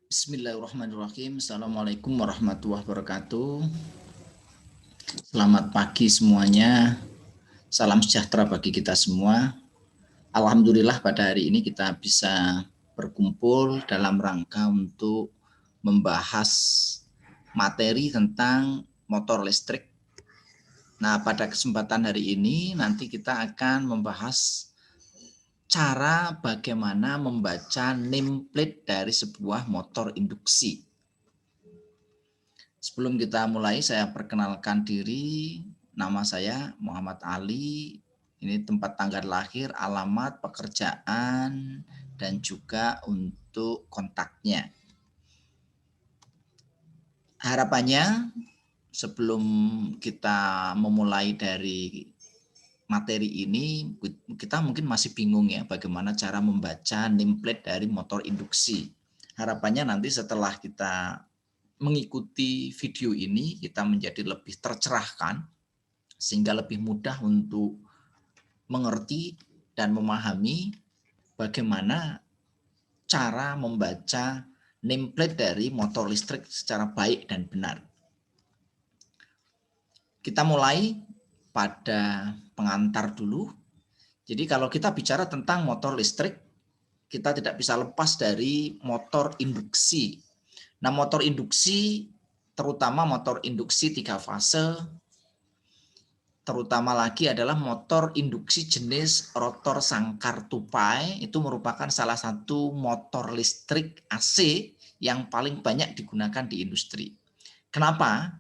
Bismillahirrahmanirrahim. Assalamualaikum warahmatullahi wabarakatuh. Selamat pagi semuanya. Salam sejahtera bagi kita semua. Alhamdulillah pada hari ini kita bisa berkumpul dalam rangka untuk membahas materi tentang motor listrik. Nah, pada kesempatan hari ini nanti kita akan membahas cara bagaimana membaca nameplate dari sebuah motor induksi. Sebelum kita mulai, saya perkenalkan diri. Nama saya Muhammad Ali. Ini tempat tanggal lahir, alamat, pekerjaan, dan juga untuk kontaknya. Harapannya sebelum kita memulai dari materi ini, kita mungkin masih bingung ya bagaimana cara membaca nameplate dari motor induksi. Harapannya nanti setelah kita mengikuti video ini kita menjadi lebih tercerahkan sehingga lebih mudah untuk mengerti dan memahami bagaimana cara membaca nameplate dari motor listrik secara baik dan benar. Kita mulai pada pengantar dulu. Jadi kalau kita bicara tentang motor listrik, kita tidak bisa lepas dari motor induksi. Nah, motor induksi, terutama motor induksi 3 fase, terutama lagi adalah motor induksi jenis rotor sangkar tupai, itu merupakan salah satu motor listrik AC yang paling banyak digunakan di industri. Kenapa?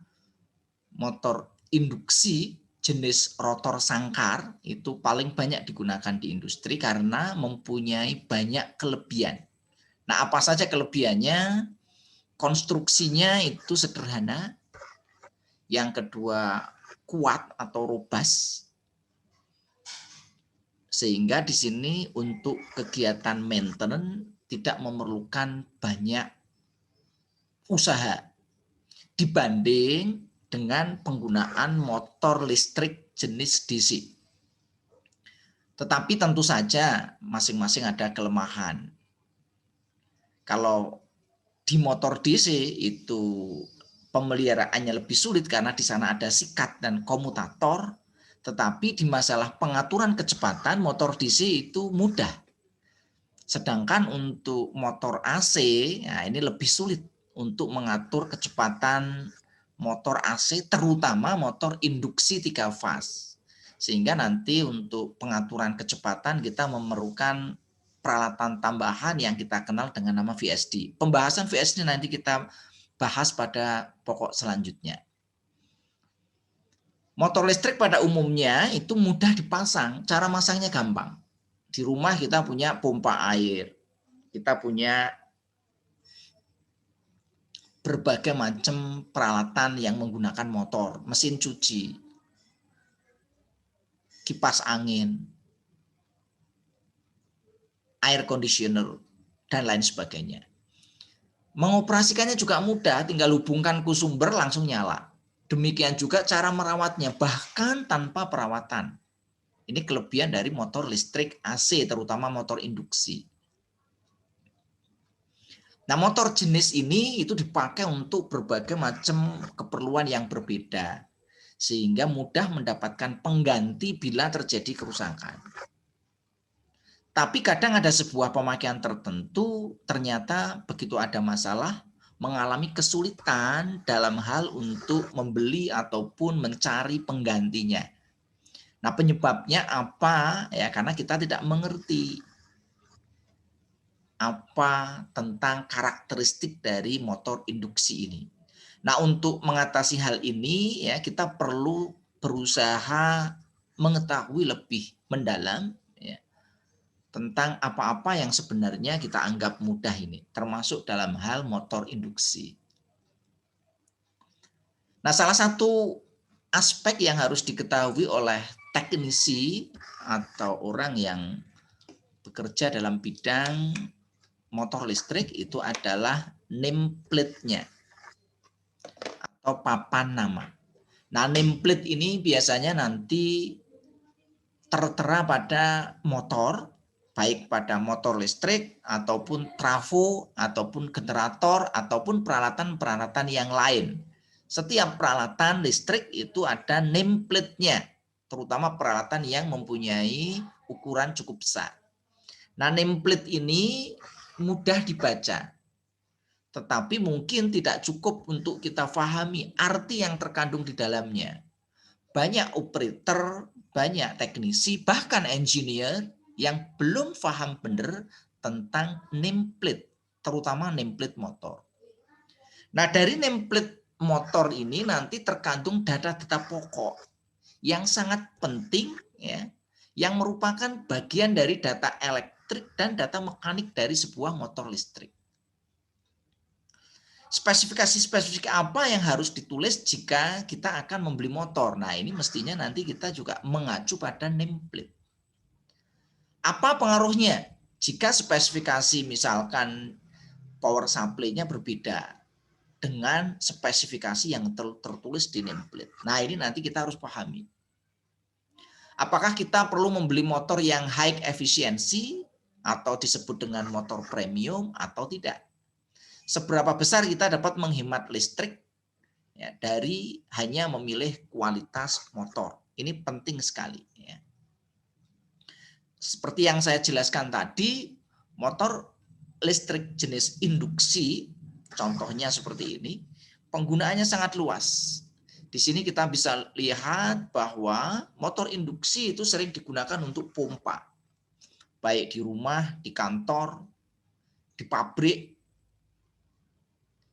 Motor induksi jenis rotor sangkar itu paling banyak digunakan di industri karena mempunyai banyak kelebihan. Nah, apa saja kelebihannya? Konstruksinya itu sederhana. Yang kedua, kuat atau robust. Sehingga di sini untuk kegiatan maintenance tidak memerlukan banyak usaha dibanding dengan penggunaan motor listrik jenis DC. Tetapi tentu saja masing-masing ada kelemahan. Kalau di motor DC itu pemeliharaannya lebih sulit karena di sana ada sikat dan komutator, tetapi di masalah pengaturan kecepatan motor DC itu mudah. Sedangkan untuk motor AC, nah ini lebih sulit untuk mengatur kecepatan motor AC, terutama motor induksi 3 fase. Sehingga nanti untuk pengaturan kecepatan kita memerlukan peralatan tambahan yang kita kenal dengan nama VSD. Pembahasan VSD nanti kita bahas pada pokok selanjutnya. Motor listrik pada umumnya itu mudah dipasang, cara masangnya gampang. Di rumah kita punya pompa air, kita punya berbagai macam peralatan yang menggunakan motor, mesin cuci, kipas angin, air conditioner, dan lain sebagainya. Mengoperasikannya juga mudah, tinggal hubungkan ke sumber langsung nyala. Demikian juga cara merawatnya, bahkan tanpa perawatan. Ini kelebihan dari motor listrik AC, terutama motor induksi. Nah, motor jenis ini itu dipakai untuk berbagai macam keperluan yang berbeda, sehingga mudah mendapatkan pengganti bila terjadi kerusakan. Tapi kadang ada sebuah pemakaian tertentu, ternyata begitu ada masalah, mengalami kesulitan dalam hal untuk membeli ataupun mencari penggantinya. Nah, penyebabnya apa? Ya, karena kita tidak mengerti apa tentang karakteristik dari motor induksi ini. Nah, untuk mengatasi hal ini ya kita perlu berusaha mengetahui lebih mendalam ya, tentang apa-apa yang sebenarnya kita anggap mudah ini, termasuk dalam hal motor induksi. Nah, salah satu aspek yang harus diketahui oleh teknisi atau orang yang bekerja dalam bidang motor listrik itu adalah nameplate-nya atau papan nama. Nah, nameplate ini biasanya nanti tertera pada motor, baik pada motor listrik ataupun trafo ataupun generator ataupun peralatan-peralatan yang lain. Setiap peralatan listrik itu ada nameplate-nya, terutama peralatan yang mempunyai ukuran cukup besar. Nah, nameplate ini mudah dibaca, tetapi mungkin tidak cukup untuk kita pahami arti yang terkandung di dalamnya. Banyak operator, banyak teknisi, bahkan engineer yang belum paham benar tentang nameplate, terutama nameplate motor. Nah, dari nameplate motor ini nanti terkandung data-data pokok yang sangat penting, ya, yang merupakan bagian dari data elektrik dan data mekanik dari sebuah motor listrik. Spesifikasi-spesifik apa yang harus ditulis jika kita akan membeli motor? Nah, ini mestinya nanti kita juga mengacu pada nameplate. Apa pengaruhnya jika spesifikasi misalkan power supply-nya berbeda dengan spesifikasi yang tertulis di nameplate? Nah, ini nanti kita harus pahami. Apakah kita perlu membeli motor yang high efficiency atau disebut dengan motor premium atau tidak? Seberapa besar kita dapat menghemat listrik ya, dari hanya memilih kualitas motor? Ini penting sekali. Ya. Seperti yang saya jelaskan tadi, motor listrik jenis induksi, contohnya seperti ini, penggunaannya sangat luas. Di sini kita bisa lihat bahwa motor induksi itu sering digunakan untuk pompa, baik di rumah, di kantor, di pabrik,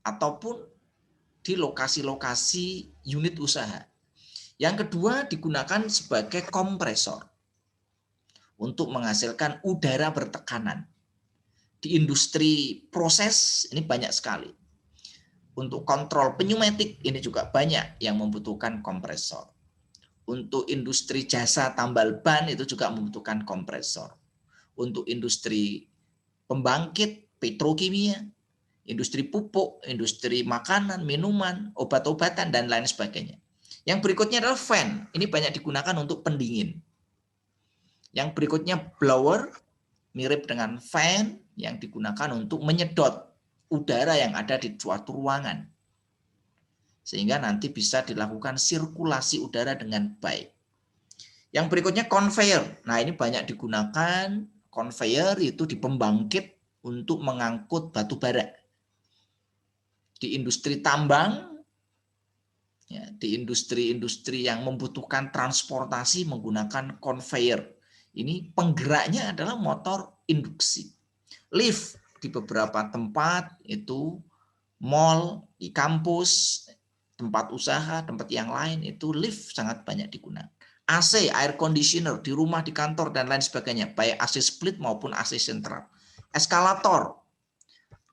ataupun di lokasi-lokasi unit usaha. Yang kedua, digunakan sebagai kompresor untuk menghasilkan udara bertekanan. Di industri proses ini banyak sekali. Untuk kontrol pneumatik ini juga banyak yang membutuhkan kompresor. Untuk industri jasa tambal ban itu juga membutuhkan kompresor. Untuk industri pembangkit petrokimia, industri pupuk, industri makanan, minuman, obat-obatan, dan lain sebagainya. Yang berikutnya adalah fan. Ini banyak digunakan untuk pendingin. Yang berikutnya blower, mirip dengan fan yang digunakan untuk menyedot udara yang ada di suatu ruangan. Sehingga nanti bisa dilakukan sirkulasi udara dengan baik. Yang berikutnya conveyor. Nah, ini banyak digunakan. Conveyor itu di pembangkit untuk mengangkut batu bara. Di industri tambang, ya, di industri-industri yang membutuhkan transportasi menggunakan conveyor. Ini penggeraknya adalah motor induksi. Lift di beberapa tempat itu, mall, di kampus, tempat usaha, tempat yang lain itu lift sangat banyak digunakan. AC, air conditioner di rumah, di kantor, dan lain sebagainya, baik AC split maupun AC sentral. Eskalator,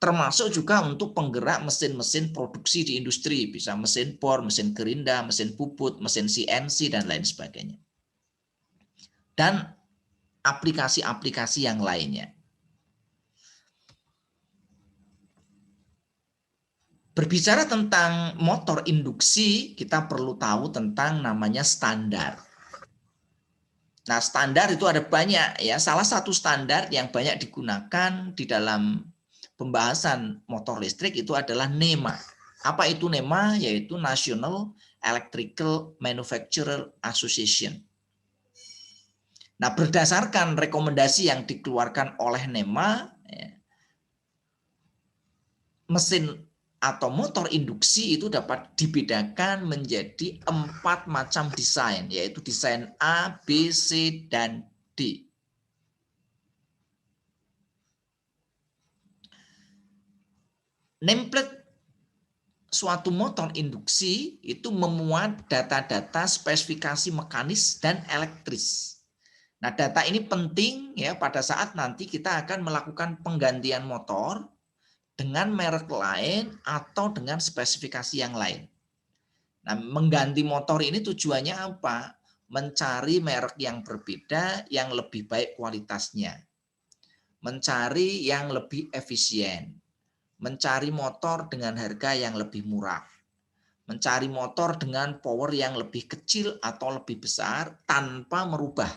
termasuk juga untuk penggerak mesin-mesin produksi di industri, bisa mesin bor, mesin gerinda, mesin puput, mesin CNC, dan lain sebagainya. Dan aplikasi-aplikasi yang lainnya. Berbicara tentang motor induksi, kita perlu tahu tentang namanya standar. Nah, standar itu ada banyak ya. Salah satu standar yang banyak digunakan di dalam pembahasan motor listrik itu adalah NEMA. Apa itu NEMA? Yaitu National Electrical Manufacturer Association. Nah, berdasarkan rekomendasi yang dikeluarkan oleh NEMA, ya, mesin atau motor induksi itu dapat dibedakan menjadi 4 macam desain, yaitu desain A, B, C, dan D. Nameplate suatu motor induksi itu memuat data-data spesifikasi mekanis dan elektris. Nah, data ini penting ya pada saat nanti kita akan melakukan penggantian motor dengan merek lain atau dengan spesifikasi yang lain. Nah, mengganti motor ini tujuannya apa? Mencari merek yang berbeda yang lebih baik kualitasnya. Mencari yang lebih efisien. Mencari motor dengan harga yang lebih murah. Mencari motor dengan power yang lebih kecil atau lebih besar tanpa merubah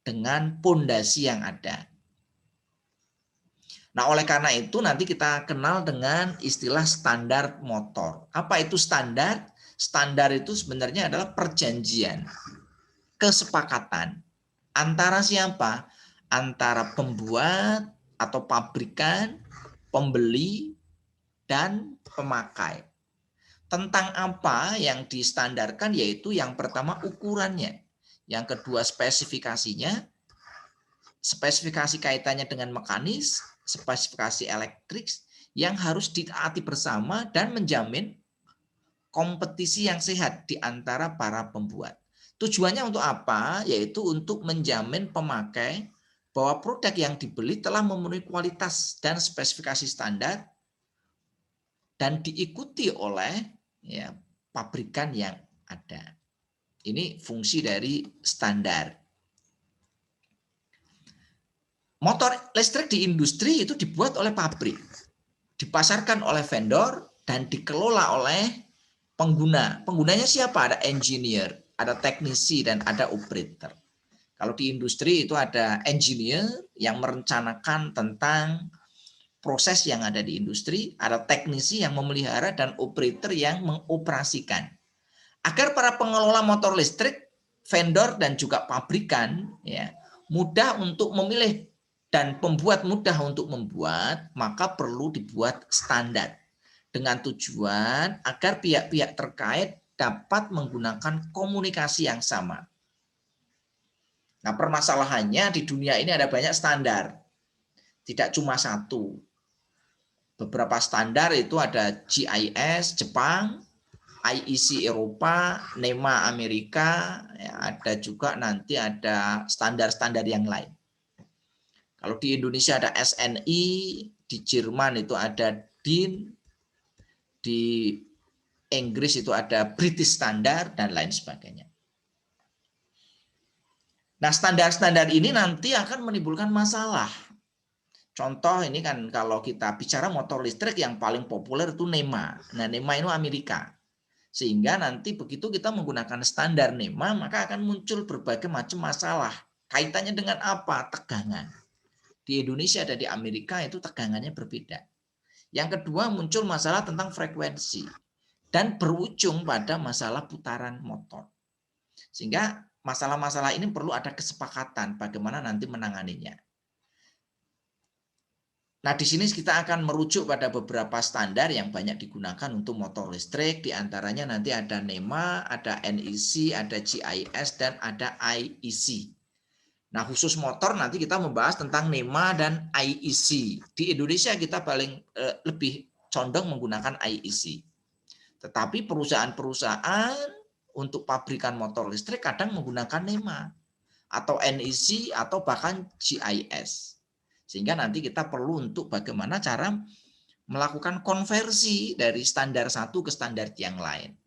dengan pondasi yang ada. Nah, oleh karena itu nanti kita kenal dengan istilah standar motor. Apa itu standar? Standar itu sebenarnya adalah perjanjian, kesepakatan antara siapa? Antara pembuat atau pabrikan, pembeli, dan pemakai. Tentang apa yang distandarkan, yaitu yang pertama ukurannya, yang kedua spesifikasinya, spesifikasi kaitannya dengan mekanis, spesifikasi elektrik yang harus ditaati bersama dan menjamin kompetisi yang sehat di antara para pembuat. Tujuannya untuk apa? Yaitu untuk menjamin pemakai bahwa produk yang dibeli telah memenuhi kualitas dan spesifikasi standar dan diikuti oleh ya, pabrikan yang ada. Ini fungsi dari standar. Motor listrik di industri itu dibuat oleh pabrik, dipasarkan oleh vendor, dan dikelola oleh pengguna. Penggunanya siapa? Ada engineer, ada teknisi, dan ada operator. Kalau di industri itu ada engineer yang merencanakan tentang proses yang ada di industri, ada teknisi yang memelihara, dan operator yang mengoperasikan. Agar para pengelola motor listrik, vendor, dan juga pabrikan ya, mudah untuk memilih dan pembuat mudah untuk membuat, maka perlu dibuat standar dengan tujuan agar pihak-pihak terkait dapat menggunakan komunikasi yang sama. Nah, permasalahannya di dunia ini ada banyak standar, tidak cuma satu. Beberapa standar itu ada GIS Jepang, IEC Eropa, NEMA Amerika, ya, ada juga nanti ada standar-standar yang lain. Kalau di Indonesia ada SNI, di Jerman itu ada DIN, di Inggris itu ada British Standard, dan lain sebagainya. Nah, standar-standar ini nanti akan menimbulkan masalah. Contoh ini kan kalau kita bicara motor listrik yang paling populer itu NEMA. Nah, NEMA itu Amerika. Sehingga nanti begitu kita menggunakan standar NEMA, maka akan muncul berbagai macam masalah. Kaitannya dengan apa? Tegangan. Di Indonesia dan di Amerika itu tegangannya berbeda. Yang kedua muncul masalah tentang frekuensi dan berujung pada masalah putaran motor. Sehingga masalah-masalah ini perlu ada kesepakatan bagaimana nanti menanganinya. Nah, di sini kita akan merujuk pada beberapa standar yang banyak digunakan untuk motor listrik. Di antaranya nanti ada NEMA, ada NEC, ada GIS, dan ada IEC. Nah, khusus motor nanti kita membahas tentang NEMA dan IEC. Di Indonesia kita paling lebih condong menggunakan IEC. Tetapi perusahaan-perusahaan untuk pabrikan motor listrik kadang menggunakan NEMA atau NEC atau bahkan GIS. Sehingga nanti kita perlu untuk bagaimana cara melakukan konversi dari standar satu ke standar yang lain.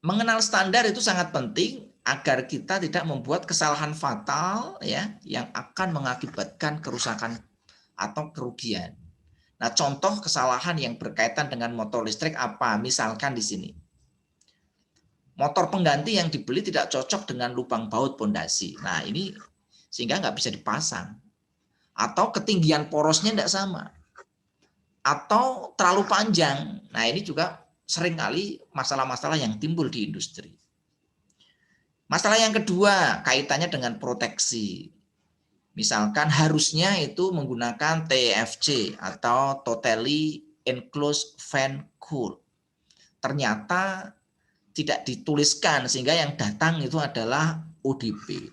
Mengenal standar itu sangat penting agar kita tidak membuat kesalahan fatal ya yang akan mengakibatkan kerusakan atau kerugian. Nah, contoh kesalahan yang berkaitan dengan motor listrik apa? Misalkan di sini. Motor pengganti yang dibeli tidak cocok dengan lubang baut pondasi. Nah, ini sehingga nggak bisa dipasang. Atau ketinggian porosnya tidak sama. Atau terlalu panjang. Nah, ini juga seringkali masalah-masalah yang timbul di industri. Masalah yang kedua kaitannya dengan proteksi. Misalkan harusnya itu menggunakan TEFC atau Totally Enclosed Fan Coil. Ternyata tidak dituliskan sehingga yang datang itu adalah ODP,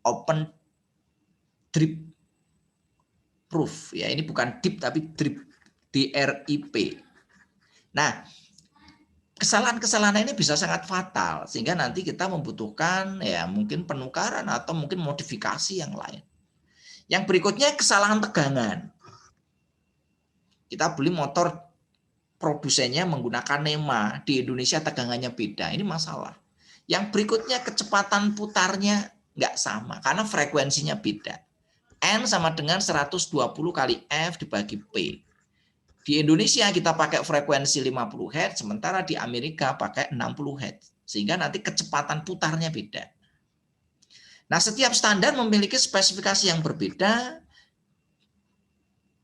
Open Drip Proof. Ya, ini bukan DIP tapi drip, DRIP. Nah, kesalahan-kesalahan ini bisa sangat fatal sehingga nanti kita membutuhkan ya mungkin penukaran atau mungkin modifikasi yang lain. Yang berikutnya kesalahan tegangan. Kita beli motor produsennya menggunakan NEMA, di Indonesia tegangannya beda. Ini masalah. Yang berikutnya kecepatan putarnya nggak sama karena frekuensinya beda. N sama dengan 120 kali F dibagi P. Di Indonesia kita pakai frekuensi 50 Hz, sementara di Amerika pakai 60 Hz. Sehingga nanti kecepatan putarnya beda. Nah, setiap standar memiliki spesifikasi yang berbeda,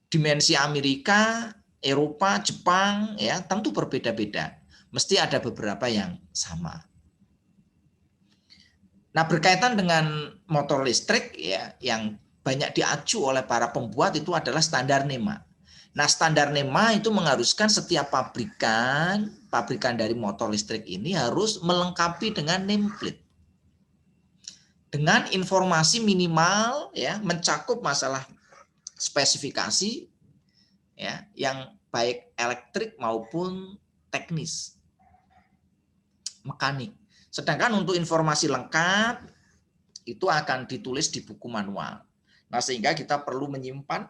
dimensi Amerika, Eropa, Jepang, ya tentu berbeda-beda. Mesti ada beberapa yang sama. Nah, berkaitan dengan motor listrik, ya, yang banyak diacu oleh para pembuat itu adalah standar NEMA. Nah, standar NEMA itu mengharuskan setiap pabrikan dari motor listrik ini harus melengkapi dengan nameplate. Dengan informasi minimal, ya, mencakup masalah spesifikasi, ya, yang baik elektrik maupun teknis, mekanik. Sedangkan untuk informasi lengkap itu akan ditulis di buku manual. Nah, sehingga kita perlu menyimpan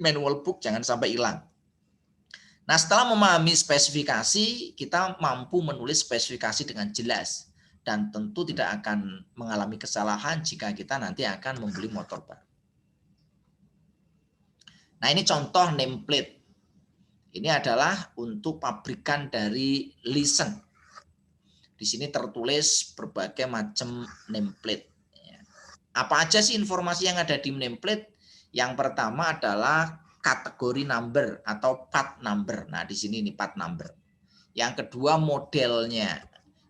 manual book, jangan sampai hilang. Nah, setelah memahami spesifikasi, kita mampu menulis spesifikasi dengan jelas. Dan tentu tidak akan mengalami kesalahan jika kita nanti akan membeli motor baru. Nah, ini contoh nameplate. Ini adalah untuk pabrikan dari Lisen. Di sini tertulis berbagai macam nameplate. Apa aja sih informasi yang ada di nameplate? Yang pertama adalah kategori number atau part number. Nah, di sini ini part number. Yang kedua modelnya.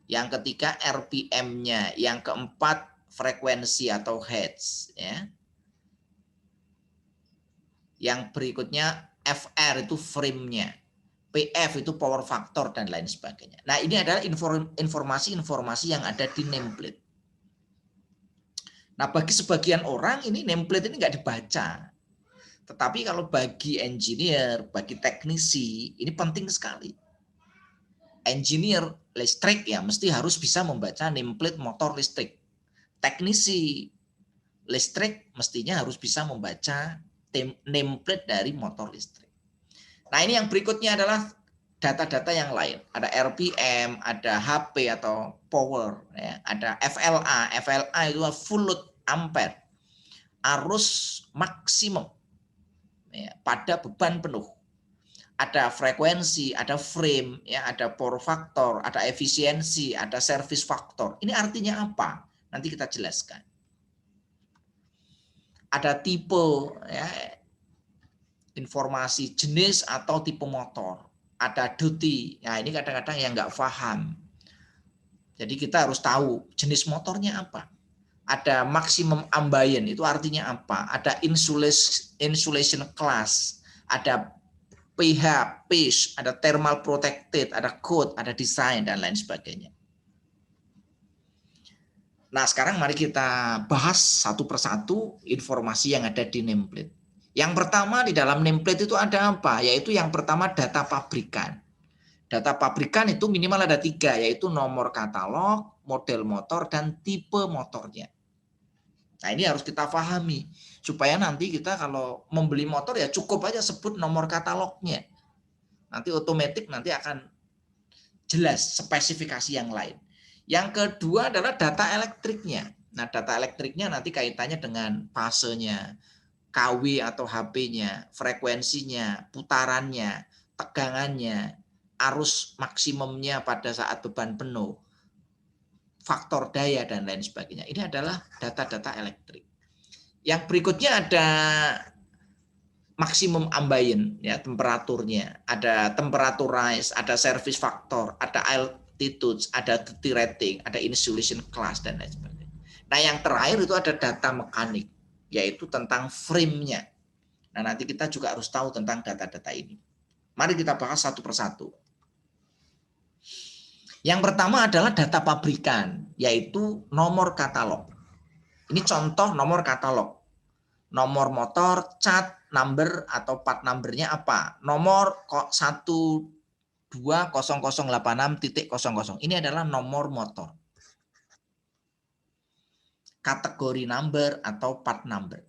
Yang ketiga RPM-nya. Yang keempat frekuensi atau hertz. Ya. Yang berikutnya FR itu frame-nya. PF itu power factor dan lain sebagainya. Nah, ini adalah informasi-informasi yang ada di nameplate. Nah, bagi sebagian orang ini nameplate ini nggak dibaca. Tetapi kalau bagi engineer, bagi teknisi, ini penting sekali. Engineer listrik ya mesti harus bisa membaca nameplate motor listrik. Teknisi listrik mestinya harus bisa membaca nameplate dari motor listrik. Nah, ini yang berikutnya adalah data-data yang lain. Ada RPM, ada HP atau power, ya. Ada FLA. FLA itu full load ampere, arus maksimum, ya, pada beban penuh. Ada frekuensi, ada frame, ya, ada power factor, ada efisiensi, ada service factor. Ini artinya apa? Nanti kita jelaskan. Ada tipe, ya, informasi jenis atau tipe motor. Ada duty. Nah, ini kadang-kadang yang nggak paham. Jadi kita harus tahu jenis motornya apa. Ada maximum ambient, itu artinya apa? Ada insulation class, ada pH, pitch, ada thermal protected, ada code, ada design, dan lain sebagainya. Nah, sekarang mari kita bahas satu persatu informasi yang ada di nameplate. Yang pertama di dalam nameplate itu ada apa? Yaitu yang pertama data pabrikan. Data pabrikan itu minimal ada 3, yaitu nomor katalog, model motor, dan tipe motornya. Nah, ini harus kita pahami supaya nanti kita kalau membeli motor ya cukup aja sebut nomor katalognya. Nanti otomatis nanti akan jelas spesifikasi yang lain. Yang kedua adalah data elektriknya. Nah, data elektriknya nanti kaitannya dengan fasenya, kW atau HP-nya, frekuensinya, putarannya, tegangannya, arus maksimumnya pada saat beban penuh, faktor daya, dan lain sebagainya. Ini adalah data-data elektrik. Yang berikutnya ada maksimum ambient, ya, temperaturnya, ada temperaturize, ada service factor, ada altitude, ada duty rating, ada insulation class, dan lain sebagainya. Nah, yang terakhir itu ada data mekanik, yaitu tentang frame-nya. Nah, nanti kita juga harus tahu tentang data-data ini. Mari kita bahas satu persatu. Yang pertama adalah data pabrikan, yaitu nomor katalog. Ini contoh nomor katalog. Nomor motor, cat, number atau part numbernya apa? Nomor 120086.00. Ini adalah nomor motor. Kategori number atau part number.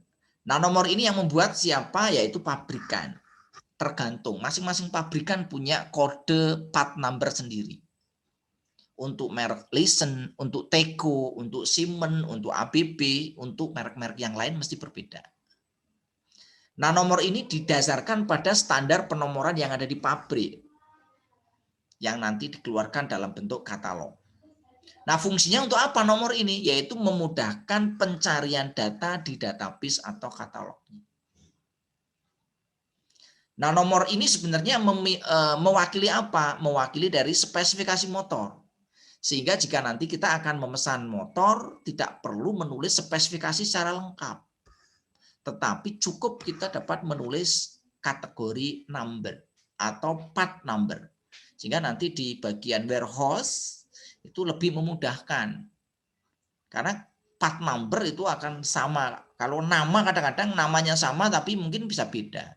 Nah, nomor ini yang membuat siapa? Yaitu pabrikan. Tergantung, masing-masing pabrikan punya kode part number sendiri. Untuk merek Lisen, untuk Teko, untuk Siemens, untuk ABB, untuk merek-merek yang lain mesti berbeda. Nah, nomor ini didasarkan pada standar penomoran yang ada di pabrik, yang nanti dikeluarkan dalam bentuk katalog. Nah, fungsinya untuk apa nomor ini? Yaitu memudahkan pencarian data di database atau katalognya. Nah, nomor ini sebenarnya mewakili apa? Mewakili dari spesifikasi motor. Sehingga jika nanti kita akan memesan motor, tidak perlu menulis spesifikasi secara lengkap. Tetapi cukup kita dapat menulis kategori number atau part number. Sehingga nanti di bagian warehouse itu lebih memudahkan. Karena part number itu akan sama. Kalau nama kadang-kadang namanya sama tapi mungkin bisa beda.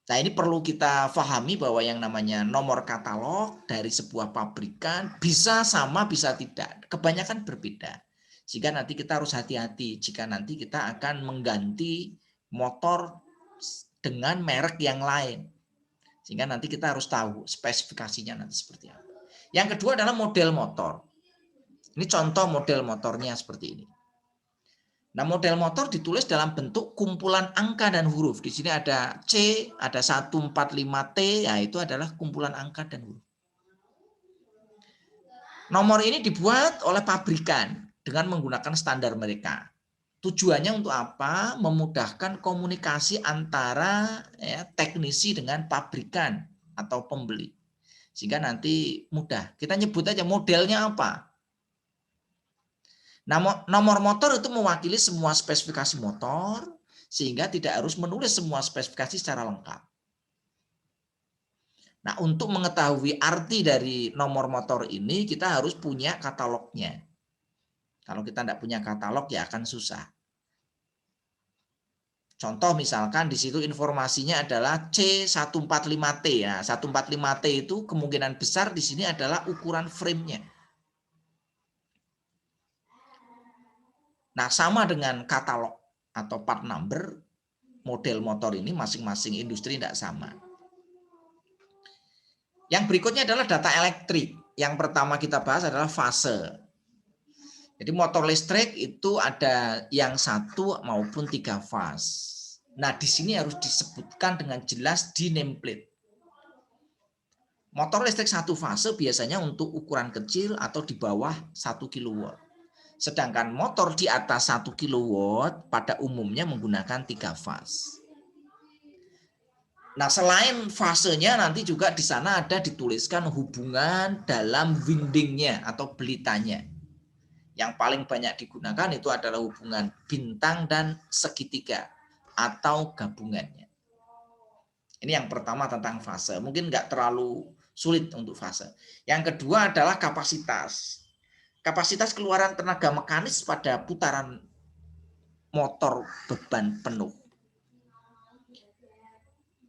Nah, ini perlu kita pahami bahwa yang namanya nomor katalog dari sebuah pabrikan bisa sama bisa tidak. Kebanyakan berbeda. Sehingga nanti kita harus hati-hati jika nanti kita akan mengganti motor dengan merek yang lain. Sehingga nanti kita harus tahu spesifikasinya nanti seperti apa. Yang kedua adalah model motor. Ini contoh model motornya seperti ini. Nah, model motor ditulis dalam bentuk kumpulan angka dan huruf. Di sini ada C, ada 145T, ya itu adalah kumpulan angka dan huruf. Nomor ini dibuat oleh pabrikan dengan menggunakan standar mereka. Tujuannya untuk apa? Memudahkan komunikasi antara teknisi dengan pabrikan atau pembeli. Sehingga nanti mudah. Kita nyebut aja modelnya apa. Nah, nomor motor itu mewakili semua spesifikasi motor, sehingga tidak harus menulis semua spesifikasi secara lengkap. Nah, untuk mengetahui arti dari nomor motor ini, kita harus punya katalognya. Kalau kita tidak punya katalog, ya akan susah. Contoh misalkan di situ informasinya adalah C145T. Nah, 145T itu kemungkinan besar di sini adalah ukuran frame-nya. Nah, sama dengan katalog atau part number, model motor ini masing-masing industri tidak sama. Yang berikutnya adalah data elektrik. Yang pertama kita bahas adalah fase. Jadi motor listrik itu ada yang 1 maupun 3 fase. Nah, di sini harus disebutkan dengan jelas di nameplate. Motor listrik 1 fase biasanya untuk ukuran kecil atau di bawah 1 kW. Sedangkan motor di atas 1 kW pada umumnya menggunakan 3 fase. Nah, selain fasenya nanti juga di sana ada dituliskan hubungan dalam windingnya atau belitanya. Yang paling banyak digunakan itu adalah hubungan bintang dan segitiga atau gabungannya. Ini yang pertama tentang fase. Mungkin nggak terlalu sulit untuk fase. Yang kedua adalah kapasitas. Kapasitas keluaran tenaga mekanis pada putaran motor beban penuh.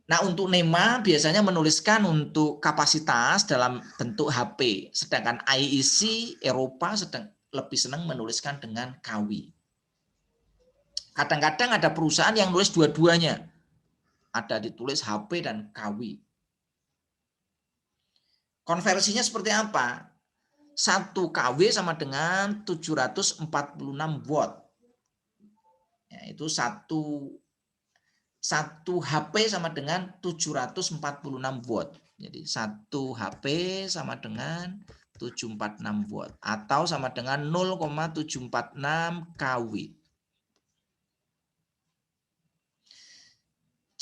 Nah, untuk NEMA biasanya menuliskan untuk kapasitas dalam bentuk HP, sedangkan IEC Eropa lebih senang menuliskan dengan kW. Kadang-kadang ada perusahaan yang nulis dua-duanya. Ada ditulis HP dan kW. Konversinya seperti apa? 1 kW sama dengan 746 watt. Ya, itu 1 HP sama dengan 746 watt. Jadi 1 HP sama dengan 746 watt atau sama dengan 0,746 kW.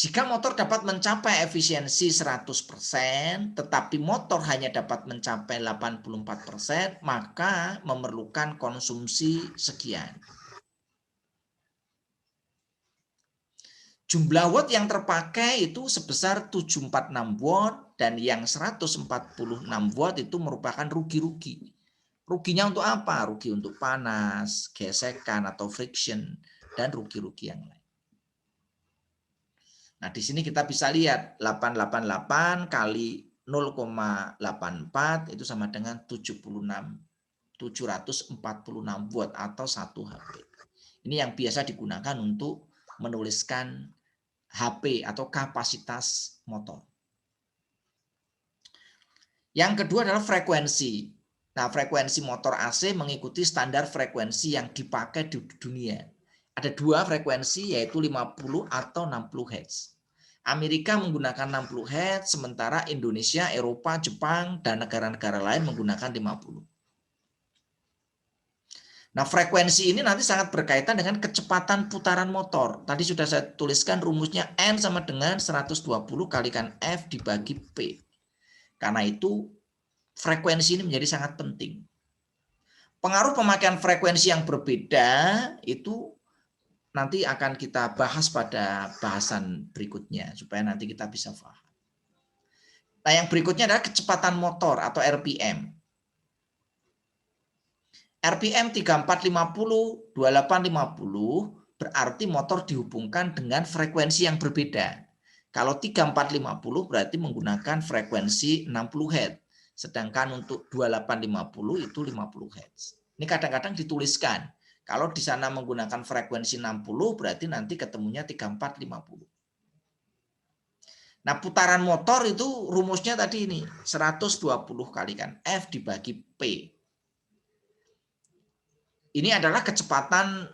Jika motor dapat mencapai efisiensi 100%, tetapi motor hanya dapat mencapai 84%, maka memerlukan konsumsi sekian. Jumlah watt yang terpakai itu sebesar 746 watt dan yang 146 watt itu merupakan rugi-rugi. Ruginya untuk apa? Rugi untuk panas, gesekan atau friction, dan rugi-rugi yang lain. Nah, di sini kita bisa lihat 888 kali 0,84 itu sama dengan 746 watt atau 1 HP. Ini yang biasa digunakan untuk menuliskan HP atau kapasitas motor. Yang kedua adalah frekuensi. Nah, frekuensi motor AC mengikuti standar frekuensi yang dipakai di dunia. Ada 2 frekuensi yaitu 50 atau 60 Hz. Amerika menggunakan 60 Hz, sementara Indonesia, Eropa, Jepang, dan negara-negara lain menggunakan 50. Nah, frekuensi ini nanti sangat berkaitan dengan kecepatan putaran motor. Tadi sudah saya tuliskan rumusnya N sama dengan 120 kalikan F dibagi P. Karena itu frekuensi ini menjadi sangat penting. Pengaruh pemakaian frekuensi yang berbeda itu nanti akan kita bahas pada bahasan berikutnya supaya nanti kita bisa paham. Nah, yang berikutnya adalah kecepatan motor atau RPM. RPM 3450, 2850 berarti motor dihubungkan dengan frekuensi yang berbeda. Kalau 3450 berarti menggunakan frekuensi 60 Hz. Sedangkan untuk 2850 itu 50 Hz. Ini kadang-kadang dituliskan. Kalau di sana menggunakan frekuensi 60 berarti nanti ketemunya 3450. Nah, putaran motor itu rumusnya tadi ini 120 kalikan F dibagi P. Ini adalah kecepatan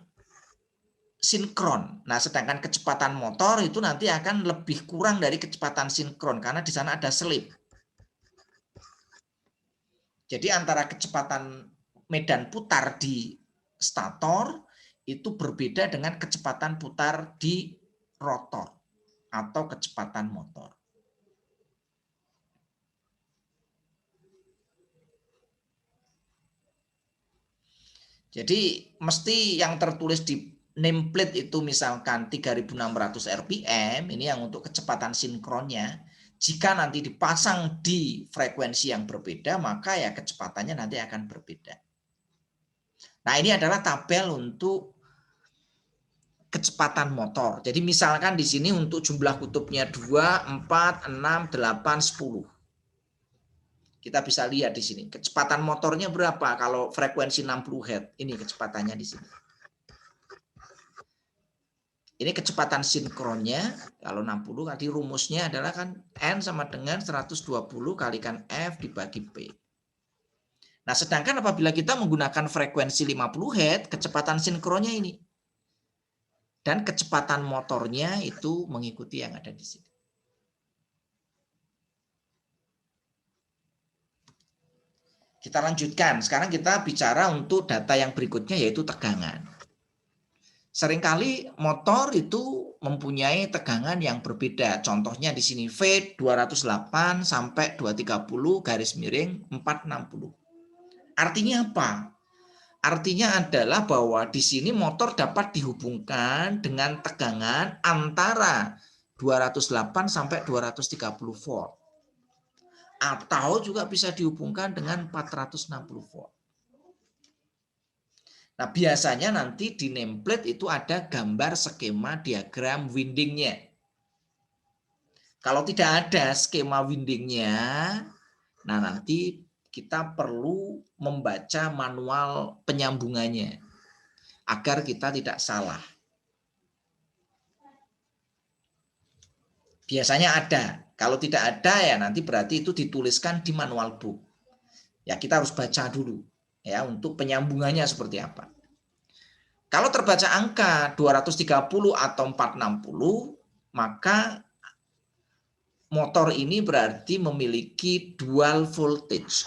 sinkron. Nah, sedangkan kecepatan motor itu nanti akan lebih kurang dari kecepatan sinkron karena di sana ada selip. Jadi antara kecepatan medan putar di stator itu berbeda dengan kecepatan putar di rotor atau kecepatan motor. Jadi mesti yang tertulis di nameplate itu misalkan 3600 RPM, ini yang untuk kecepatan sinkronnya. Jika nanti dipasang di frekuensi yang berbeda, maka ya kecepatannya nanti akan berbeda. Nah, ini adalah tabel untuk kecepatan motor. Jadi misalkan di sini untuk jumlah kutubnya 2, 4, 6, 8, 10. Kita bisa lihat di sini. Kecepatan motornya berapa kalau frekuensi 60 Hz. Ini kecepatannya di sini. Ini kecepatan sinkronnya. Kalau 60 tadi rumusnya adalah kan N sama dengan 120 kalikan F dibagi P. Nah, sedangkan apabila kita menggunakan frekuensi 50 Hz, kecepatan sinkronnya ini. Dan kecepatan motornya itu mengikuti yang ada di sini. Kita lanjutkan. Sekarang kita bicara untuk data yang berikutnya yaitu tegangan. Seringkali motor itu mempunyai tegangan yang berbeda. Contohnya di sini V 208 sampai 230 garis miring 460. Artinya apa? Artinya adalah bahwa di sini motor dapat dihubungkan dengan tegangan antara 208 sampai 230 volt. Atau juga bisa dihubungkan dengan 460 volt. Nah, biasanya nanti di nameplate itu ada gambar skema diagram windingnya. Kalau tidak ada skema windingnya, nah nanti kita perlu membaca manual penyambungannya agar kita tidak salah. Biasanya ada. Kalau tidak ada ya nanti berarti itu dituliskan di manual book. Ya kita harus baca dulu ya untuk penyambungannya seperti apa. Kalau terbaca angka 230 atau 460, maka motor ini berarti memiliki dual voltage.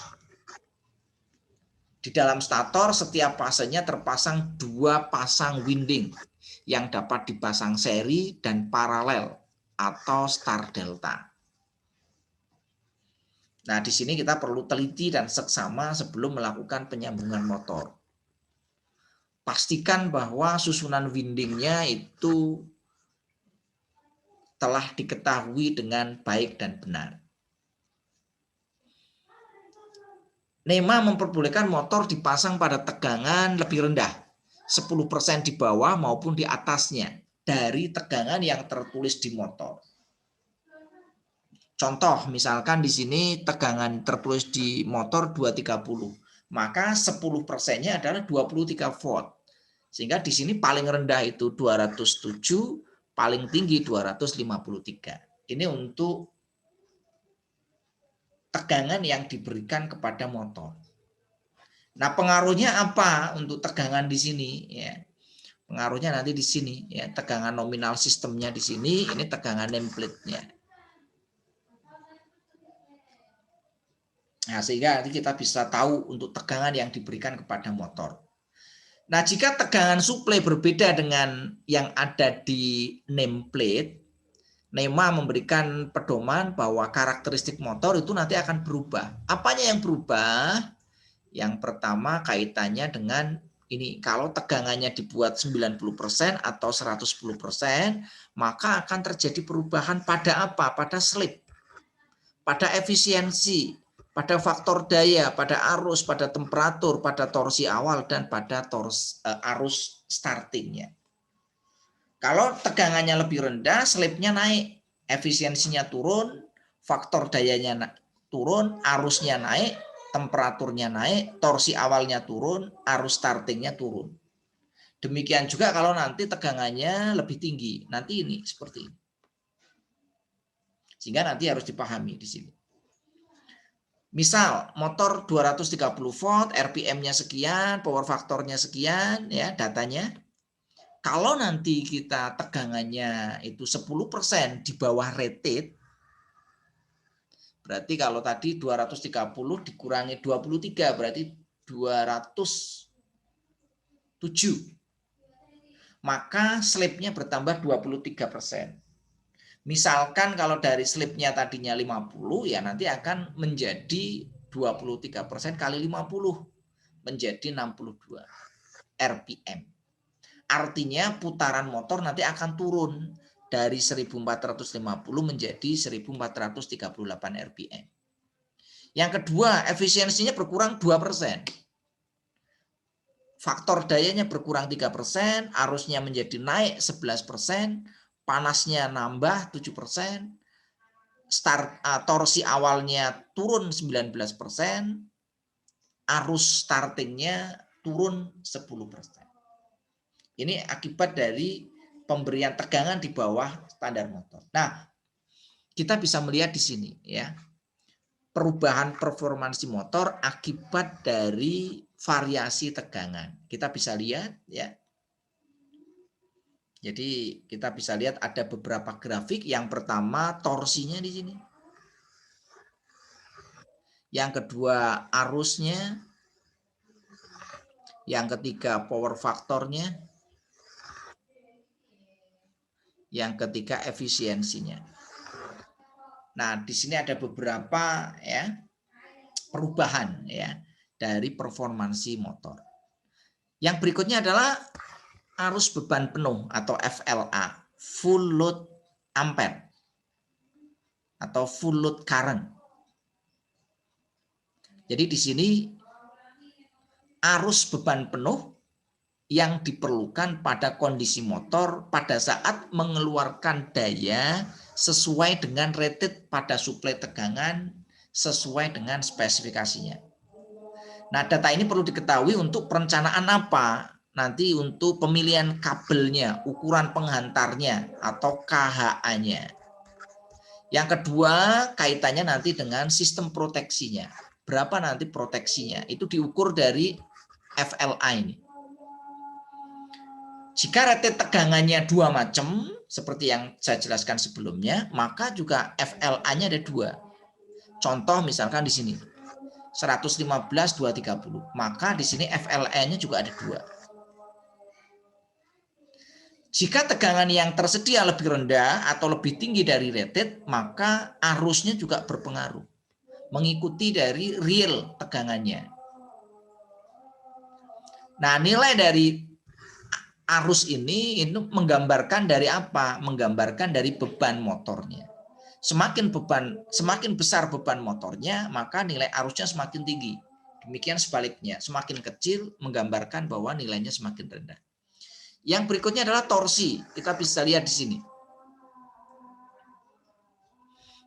Di dalam stator setiap fasenya terpasang 2 pasang winding yang dapat dipasang seri dan paralel atau star delta. Nah, di sini kita perlu teliti dan seksama sebelum melakukan penyambungan motor. Pastikan bahwa susunan windingnya itu telah diketahui dengan baik dan benar. NEMA memperbolehkan motor dipasang pada tegangan lebih rendah, 10% di bawah maupun di atasnya dari tegangan yang tertulis di motor. Contoh, misalkan di sini tegangan tertulis di motor 230, maka 10%-nya adalah 23 volt. Sehingga di sini paling rendah itu 207, paling tinggi 253. Ini untuk tegangan yang diberikan kepada motor. Nah, pengaruhnya apa untuk tegangan di sini? Ya. Pengaruhnya nanti di sini ya, tegangan nominal sistemnya di sini, ini tegangan nameplate-nya. Nah, sehingga nanti kita bisa tahu untuk tegangan yang diberikan kepada motor. Nah, jika tegangan suplai berbeda dengan yang ada di nameplate, NEMA memberikan pedoman bahwa karakteristik motor itu nanti akan berubah. Apanya yang berubah? Yang pertama kaitannya dengan ini, kalau tegangannya dibuat 90% atau 110%, maka akan terjadi perubahan pada apa? Pada slip, pada efisiensi, pada faktor daya, pada arus, pada temperatur, pada torsi awal, dan pada arus startingnya. Kalau tegangannya lebih rendah, slipnya naik, efisiensinya turun, faktor dayanya turun, arusnya naik, temperaturnya naik, torsi awalnya turun, arus startingnya turun. Demikian juga kalau nanti tegangannya lebih tinggi, nanti ini seperti ini. Sehingga nanti harus dipahami di sini. Misal motor 230 volt, RPM-nya sekian, power faktornya sekian, ya datanya. Kalau nanti kita tegangannya itu 10% di bawah rated, berarti kalau tadi 230 dikurangi 23 berarti 207. Maka slipnya bertambah 23%. Misalkan kalau dari slipnya tadinya 50, ya nanti akan menjadi 23% kali 50, menjadi 62 RPM. Artinya putaran motor nanti akan turun dari 1450 menjadi 1438 RPM. Yang kedua, efisiensinya berkurang 2%. Faktor dayanya berkurang 3%, arusnya menjadi naik 11%, panasnya nambah 7%, torsi awalnya turun 19%, arus startingnya turun 10%. Ini akibat dari pemberian tegangan di bawah standar motor. Nah, kita bisa melihat di sini ya, perubahan performansi motor akibat dari variasi tegangan. Kita bisa lihat ya. Jadi kita bisa lihat ada beberapa grafik. Yang pertama torsinya di sini. Yang kedua arusnya. Yang ketiga power faktornya. Yang ketiga efisiensinya. Nah, di sini ada beberapa ya perubahan ya dari performansi motor. Yang berikutnya adalah arus beban penuh atau FLA, full load ampere atau full load current. Jadi di sini arus beban penuh yang diperlukan pada kondisi motor pada saat mengeluarkan daya sesuai dengan rated pada suplai tegangan sesuai dengan spesifikasinya. Nah, data ini perlu diketahui untuk perencanaan apa? Nanti untuk pemilihan kabelnya, ukuran penghantarnya, atau KHA-nya. Yang kedua, kaitannya nanti dengan sistem proteksinya. Berapa nanti proteksinya? Itu diukur dari FLA ini. Jika rated tegangannya dua macam, seperti yang saya jelaskan sebelumnya, maka juga FLA-nya ada dua. Contoh misalkan di sini. 115 230, maka di sini FLA-nya juga ada dua. Jika tegangan yang tersedia lebih rendah atau lebih tinggi dari rated, maka arusnya juga berpengaruh, mengikuti dari real tegangannya. Nah, nilai dari arus ini menggambarkan dari apa? Menggambarkan dari beban motornya. Semakin besar beban motornya, maka nilai arusnya semakin tinggi. Demikian sebaliknya, semakin kecil menggambarkan bahwa nilainya semakin rendah. Yang berikutnya adalah torsi. Kita bisa lihat di sini.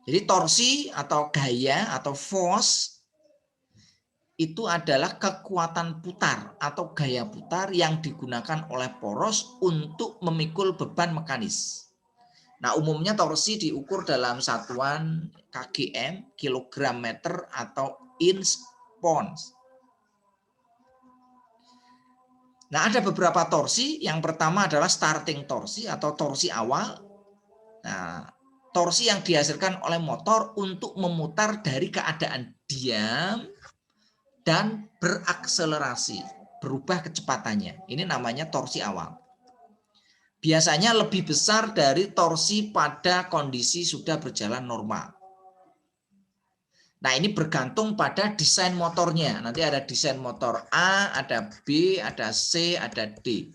Jadi torsi atau gaya atau force itu adalah kekuatan putar atau gaya putar yang digunakan oleh poros untuk memikul beban mekanis. Nah, umumnya torsi diukur dalam satuan kgm, kilogram meter, atau inch pounds. Nah, ada beberapa torsi. Yang pertama adalah starting torsi atau torsi awal. Nah, torsi yang dihasilkan oleh motor untuk memutar dari keadaan diam dan berakselerasi, berubah kecepatannya. Ini namanya torsi awal. Biasanya lebih besar dari torsi pada kondisi sudah berjalan normal. Nah, ini bergantung pada desain motornya. Nanti ada desain motor A, ada B, ada C, ada D.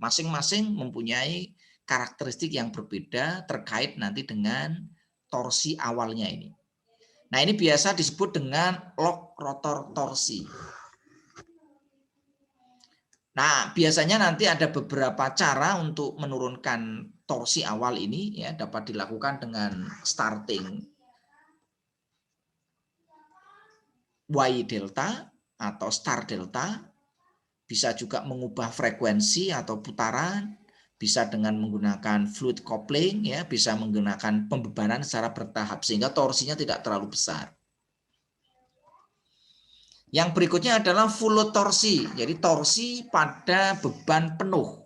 Masing-masing mempunyai karakteristik yang berbeda terkait nanti dengan torsi awalnya ini. Nah, ini biasa disebut dengan lock rotor torsi. Nah, biasanya nanti ada beberapa cara untuk menurunkan torsi awal ini, ya, dapat dilakukan dengan starting Y delta atau star delta, bisa juga mengubah frekuensi atau putaran, bisa dengan menggunakan fluid coupling, ya, bisa menggunakan pembebanan secara bertahap sehingga torsinya tidak terlalu besar. Yang berikutnya adalah full load torsi, jadi torsi pada beban penuh,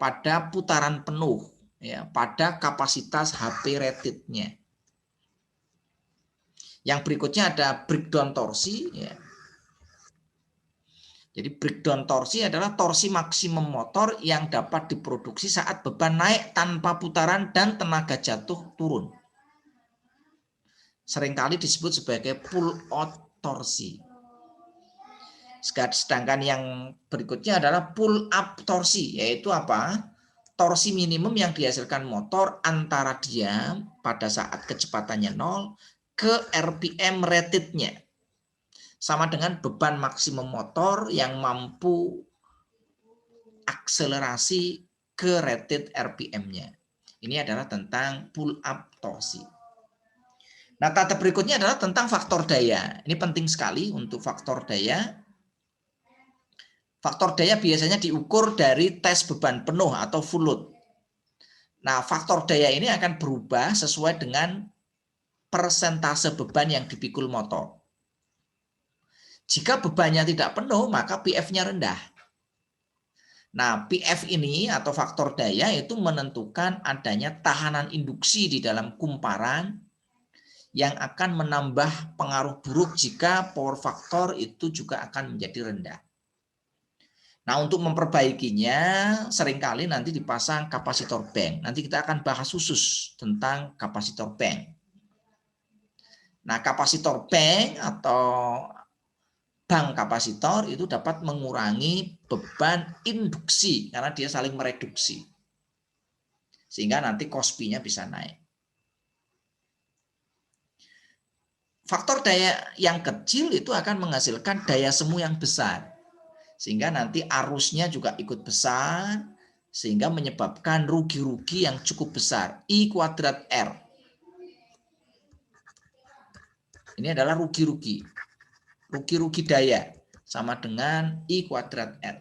pada putaran penuh, ya, pada kapasitas HP rated-nya. Yang berikutnya ada breakdown torsi, ya. Jadi breakdown torsi adalah torsi maksimum motor yang dapat diproduksi saat beban naik tanpa putaran dan tenaga jatuh turun. Seringkali disebut sebagai pull out torsi. Sedangkan yang berikutnya adalah pull up torsi, yaitu apa? Torsi minimum yang dihasilkan motor antara diam pada saat kecepatannya 0 ke RPM rated-nya. Sama dengan beban maksimum motor yang mampu akselerasi ke rated RPM-nya. Ini adalah tentang pull up torsi. Nah, tata berikutnya adalah tentang faktor daya. Ini penting sekali untuk faktor daya. Faktor daya biasanya diukur dari tes beban penuh atau full load. Nah, faktor daya ini akan berubah sesuai dengan persentase beban yang dipikul motor. Jika bebannya tidak penuh, maka PF-nya rendah. Nah, PF ini atau faktor daya itu menentukan adanya tahanan induksi di dalam kumparan yang akan menambah pengaruh buruk jika power factor itu juga akan menjadi rendah. Nah, untuk memperbaikinya seringkali nanti dipasang kapasitor bank. Nanti kita akan bahas khusus tentang kapasitor bank. Nah, kapasitor bank atau bank kapasitor itu dapat mengurangi beban induksi karena dia saling mereduksi. Sehingga nanti cost-nya bisa naik. Faktor daya yang kecil itu akan menghasilkan daya semu yang besar. Sehingga nanti arusnya juga ikut besar, sehingga menyebabkan rugi-rugi yang cukup besar. I kuadrat R. Ini adalah rugi-rugi. Rugi-rugi daya sama dengan I kuadrat R.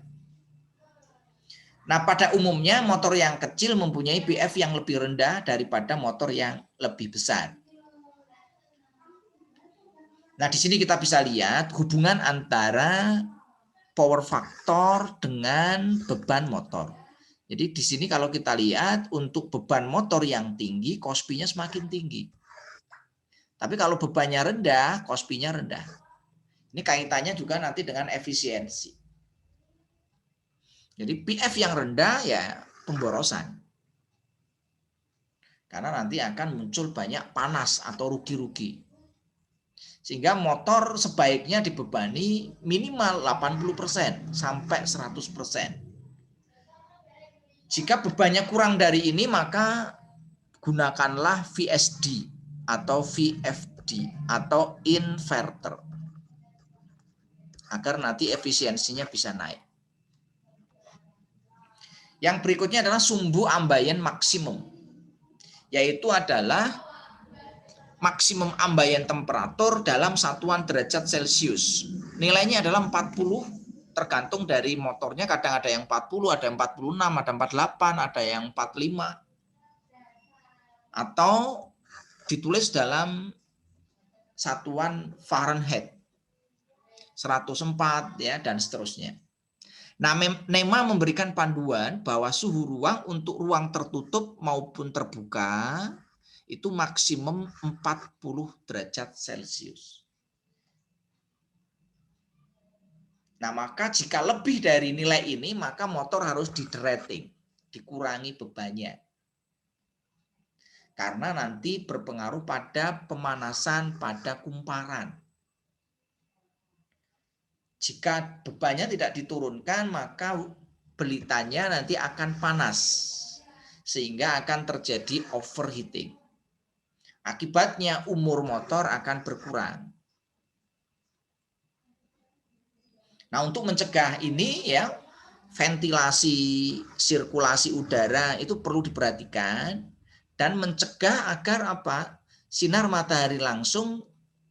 Nah, pada umumnya motor yang kecil mempunyai PF yang lebih rendah daripada motor yang lebih besar. Nah, di sini kita bisa lihat hubungan antara power factor dengan beban motor. Jadi di sini kalau kita lihat untuk beban motor yang tinggi, cost-nya semakin tinggi. Tapi kalau bebannya rendah, cost-nya rendah. Ini kaitannya juga nanti dengan efisiensi. Jadi PF yang rendah ya pemborosan. Karena nanti akan muncul banyak panas atau rugi-rugi. Sehingga motor sebaiknya dibebani minimal 80% sampai 100%. Jika bebannya kurang dari ini, maka gunakanlah VSD atau VFD atau inverter. Agar nanti efisiensinya bisa naik. Yang berikutnya adalah sumbu ambayan maksimum. Yaitu adalah maksimum ambayan temperatur dalam satuan derajat Celcius. Nilainya adalah 40, tergantung dari motornya. Kadang ada yang 40, ada yang 46, ada 48, ada yang 45. Atau ditulis dalam satuan Fahrenheit 104 ya dan seterusnya. Nah, NEMA memberikan panduan bahwa suhu ruang untuk ruang tertutup maupun terbuka itu maksimum 40 derajat Celcius. Nah, maka jika lebih dari nilai ini, maka motor harus di-derating, dikurangi bebannya. Karena nanti berpengaruh pada pemanasan pada kumparan. Jika bebannya tidak diturunkan, maka belitannya nanti akan panas, sehingga akan terjadi overheating. Akibatnya umur motor akan berkurang. Nah, untuk mencegah ini ya, ventilasi sirkulasi udara itu perlu diperhatikan dan mencegah agar apa? Sinar matahari langsung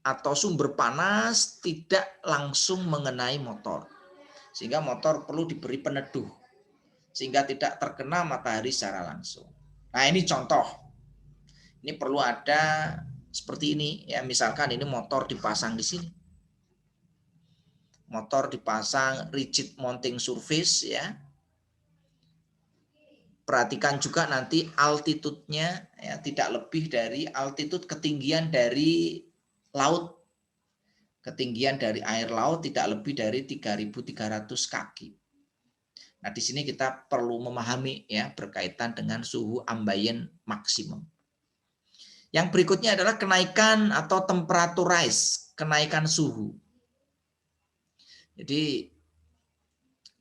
atau sumber panas tidak langsung mengenai motor. Sehingga motor perlu diberi peneduh sehingga tidak terkena matahari secara langsung. Nah, ini contoh. Ini perlu ada seperti ini ya, misalkan ini motor dipasang di sini. Motor dipasang rigid mounting surface ya. Perhatikan juga nanti altitude-nya ya, tidak lebih dari altitude ketinggian dari laut. Ketinggian dari air laut tidak lebih dari 3.300 kaki. Nah, di sini kita perlu memahami ya berkaitan dengan suhu ambient maksimum. Yang berikutnya adalah kenaikan atau temperature kenaikan suhu. Jadi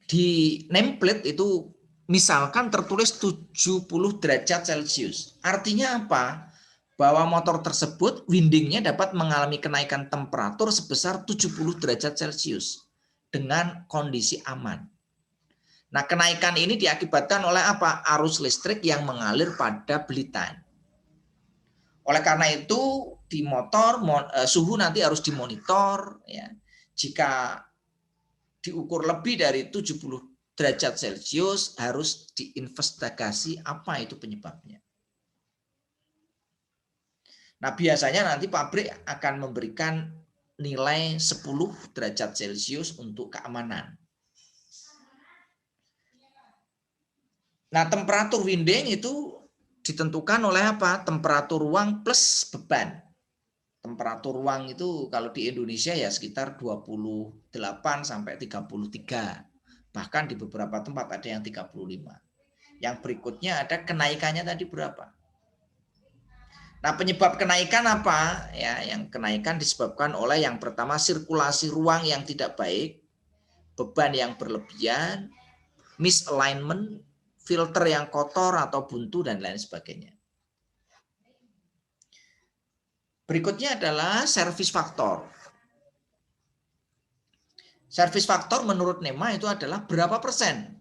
di nameplate itu misalkan tertulis 70 derajat Celcius. Artinya apa? Bahwa motor tersebut windingnya dapat mengalami kenaikan temperatur sebesar 70 derajat Celcius dengan kondisi aman. Nah, kenaikan ini diakibatkan oleh apa? Arus listrik yang mengalir pada belitan. Oleh karena itu di motor suhu nanti harus dimonitor ya. Jika diukur lebih dari 70 derajat Celcius harus diinvestigasi apa itu penyebabnya. Nah, biasanya nanti pabrik akan memberikan nilai 10 derajat Celcius untuk keamanan. Nah, temperatur winding itu ditentukan oleh apa? Temperatur ruang plus beban. Temperatur ruang itu kalau di Indonesia ya sekitar 28 sampai 33. Bahkan di beberapa tempat ada yang 35. Yang berikutnya ada kenaikannya tadi berapa? Nah, penyebab kenaikan apa? Ya, yang kenaikan disebabkan oleh yang pertama sirkulasi ruang yang tidak baik, beban yang berlebihan, misalignment, filter yang kotor atau buntu dan lain sebagainya. Berikutnya adalah service factor. Service factor menurut NEMA itu adalah berapa persen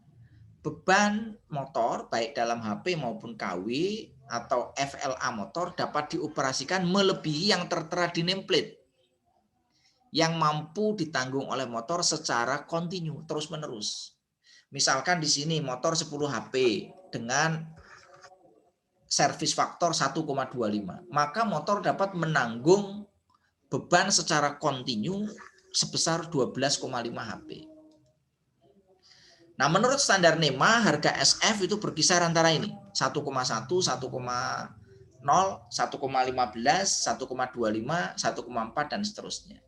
beban motor baik dalam HP maupun KW atau FLA motor dapat dioperasikan melebihi yang tertera di nameplate yang mampu ditanggung oleh motor secara kontinu terus-menerus. Misalkan di sini motor 10 HP dengan service factor 1,25, maka motor dapat menanggung beban secara kontinu sebesar 12,5 HP. Nah, menurut standar NEMA, harga SF itu berkisar antara ini, 1,1, 1,0, 1,15, 1,25, 1,4, dan seterusnya.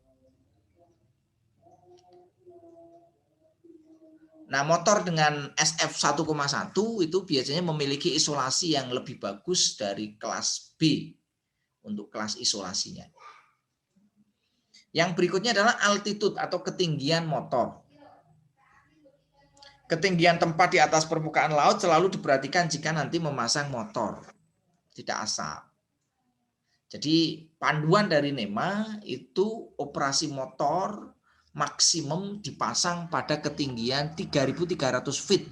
Nah, motor dengan SF 1,1 itu biasanya memiliki isolasi yang lebih bagus dari kelas B untuk kelas isolasinya. Yang berikutnya adalah altitude atau ketinggian motor. Ketinggian tempat di atas permukaan laut selalu diperhatikan jika nanti memasang motor, tidak asal. Jadi panduan dari NEMA itu operasi motor maksimum dipasang pada ketinggian 3.300 feet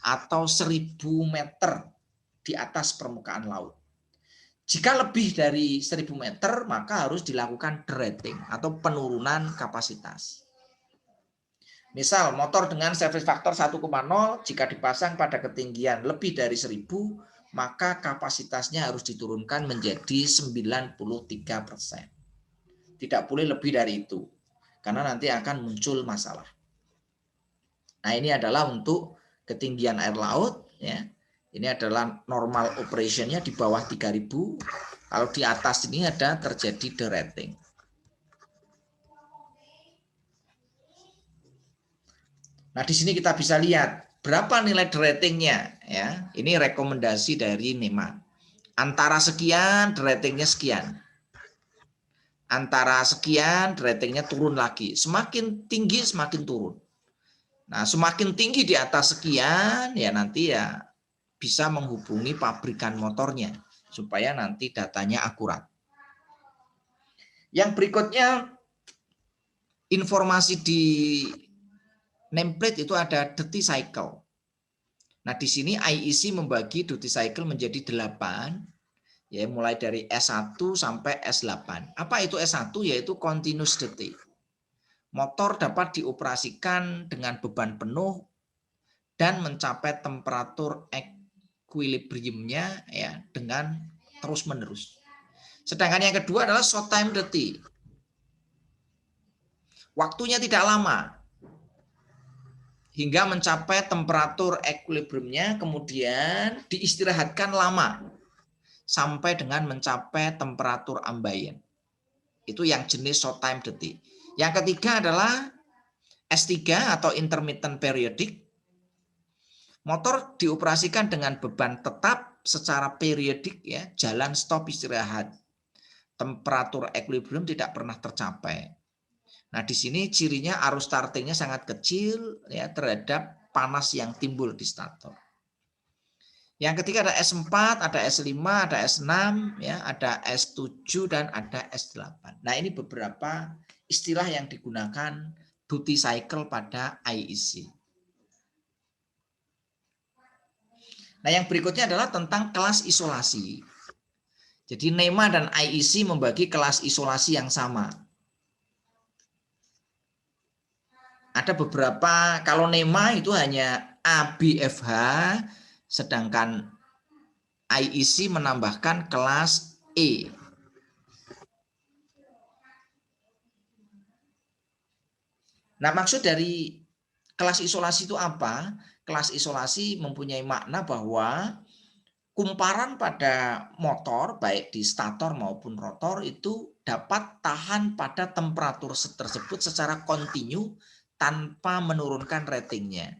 atau 1.000 meter di atas permukaan laut. Jika lebih dari 1.000 meter, maka harus dilakukan derating atau penurunan kapasitas. Misal motor dengan service factor 1,0 jika dipasang pada ketinggian lebih dari 1.000, maka kapasitasnya harus diturunkan menjadi 93%. Tidak boleh lebih dari itu, karena nanti akan muncul masalah. Nah, ini adalah untuk ketinggian air laut, ya. Ini adalah normal operationnya di bawah 3000. Kalau di atas ini ada terjadi derating. Nah, di sini kita bisa lihat berapa nilai deratingnya, ya. Ini rekomendasi dari NEMA. Antara sekian, deratingnya sekian. Antara sekian, deratingnya turun lagi. Semakin tinggi, semakin turun. Nah, semakin tinggi di atas sekian, ya nanti ya bisa menghubungi pabrikan motornya supaya nanti datanya akurat. Yang berikutnya, informasi di nameplate itu ada duty cycle. Nah, di sini IEC membagi duty cycle menjadi 8, ya, mulai dari S1 sampai S8. Apa itu S1? Yaitu continuous duty. Motor dapat dioperasikan dengan beban penuh dan mencapai temperatur equilibriumnya, ya, dengan terus-menerus. Sedangkan yang kedua adalah short time duty. Waktunya tidak lama hingga mencapai temperatur equilibriumnya, kemudian diistirahatkan lama sampai dengan mencapai temperatur ambient. Itu yang jenis short time duty. Yang ketiga adalah S3 atau intermittent periodic. Motor dioperasikan dengan beban tetap secara periodik, ya, jalan stop istirahat. Temperatur equilibrium tidak pernah tercapai. Nah, di sini cirinya arus startingnya sangat kecil, ya, terhadap panas yang timbul di stator. Yang ketiga ada S4, ada S5, ada S6, ya, ada S7 dan ada S8. Nah, ini beberapa istilah yang digunakan duty cycle pada IEC. Nah, yang berikutnya adalah tentang kelas isolasi. Jadi NEMA dan IEC membagi kelas isolasi yang sama. Ada beberapa, kalau NEMA itu hanya ABFH, sedangkan IEC menambahkan kelas E. Nah, maksud dari kelas isolasi itu apa? Kelas isolasi mempunyai makna bahwa kumparan pada motor, baik di stator maupun rotor, itu dapat tahan pada temperatur tersebut secara kontinu tanpa menurunkan ratingnya.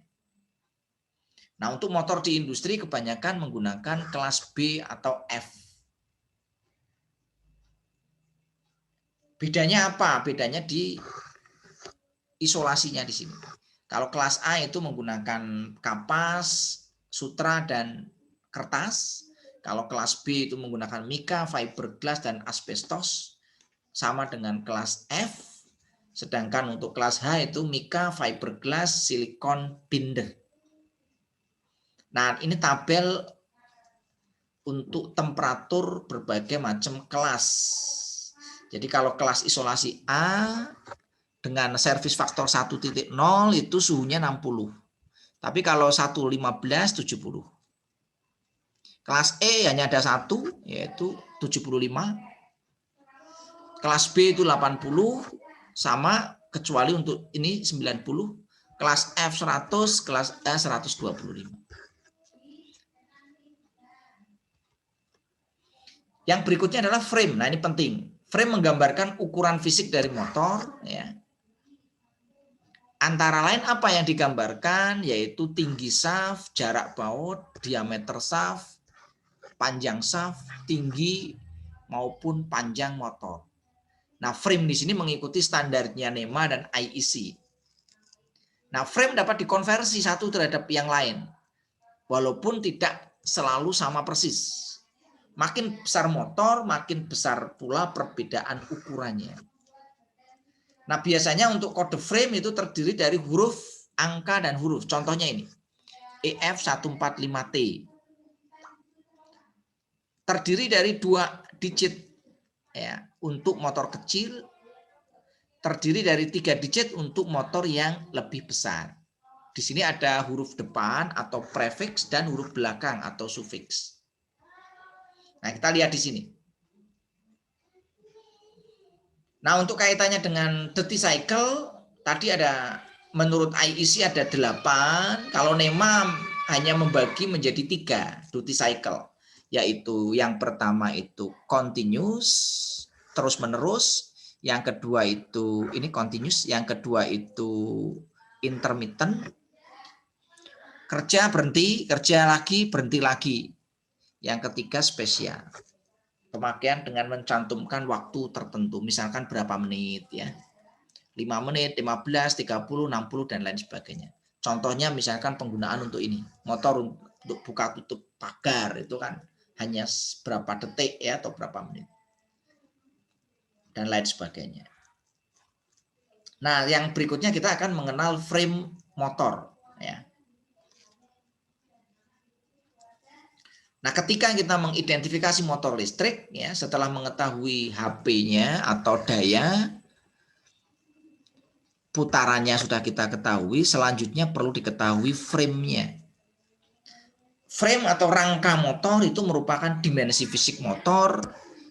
Nah, untuk motor di industri kebanyakan menggunakan kelas B atau F. Bedanya apa? Bedanya di isolasinya di sini. Kalau kelas A itu menggunakan kapas, sutra, dan kertas. Kalau kelas B itu menggunakan mika, fiberglass, dan asbestos. Sama dengan kelas F. Sedangkan untuk kelas H itu mika, fiberglass, silikon, binder. Nah, ini tabel untuk temperatur berbagai macam kelas. Jadi kalau kelas isolasi A dengan servis faktor 1.0 itu suhunya 60. Tapi kalau 115 70. Kelas E hanya ada 1 yaitu 75. Kelas B itu 80 sama kecuali untuk ini 90. Kelas F 100, kelas E 125. Yang berikutnya adalah frame. Nah, ini penting. Frame menggambarkan ukuran fisik dari motor, ya. Antara lain apa yang digambarkan yaitu tinggi shaft, jarak baut, diameter shaft, panjang shaft, tinggi maupun panjang motor. Nah, frame di sini mengikuti standarnya NEMA dan IEC. Nah, frame dapat dikonversi satu terhadap yang lain, walaupun tidak selalu sama persis. Makin besar motor, makin besar pula perbedaan ukurannya. Nah, biasanya untuk kode frame itu terdiri dari huruf, angka, dan huruf. Contohnya ini, EF145T. Terdiri dari 2 digit, ya, untuk motor kecil, terdiri dari 3 digit untuk motor yang lebih besar. Di sini ada huruf depan atau prefix dan huruf belakang atau sufiks. Nah, kita lihat di sini. Nah, untuk kaitannya dengan duty cycle, tadi ada menurut IEC ada 8, kalau NEMA hanya membagi menjadi 3 duty cycle, yaitu yang pertama itu continuous, terus menerus, yang kedua itu ini continuous, yang kedua itu intermittent, kerja berhenti, kerja lagi, berhenti lagi. Yang ketiga spesial, pemakaian dengan mencantumkan waktu tertentu, misalkan berapa menit ya. 5 menit, 15, 30, 60, dan lain sebagainya. Contohnya misalkan penggunaan untuk ini, motor untuk buka tutup pagar itu kan hanya berapa detik ya atau berapa menit. Dan lain sebagainya. Nah, yang berikutnya kita akan mengenal frame motor ya. Nah, ketika kita mengidentifikasi motor listrik ya, setelah mengetahui HP-nya atau daya putarannya sudah kita ketahui, selanjutnya perlu diketahui frame-nya. Frame atau rangka motor itu merupakan dimensi fisik motor